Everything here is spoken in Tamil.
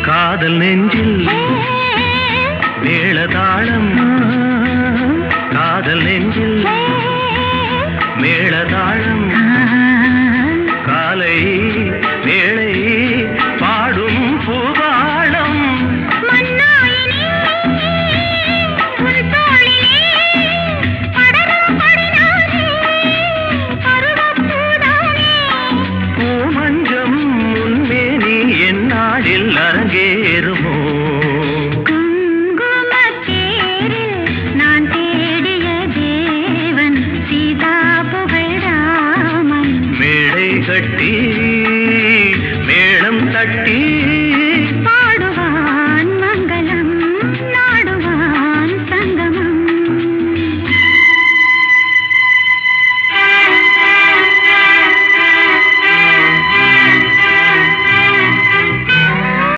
காதல் நெஞ்சில் மேளதாளம் காதல் நெஞ்சில் மேளதாளம் காலை வேளை பாடும் பூபாளம் பூமஞ்சம் முன்மேனி என்னாடில் அரங்கேறும்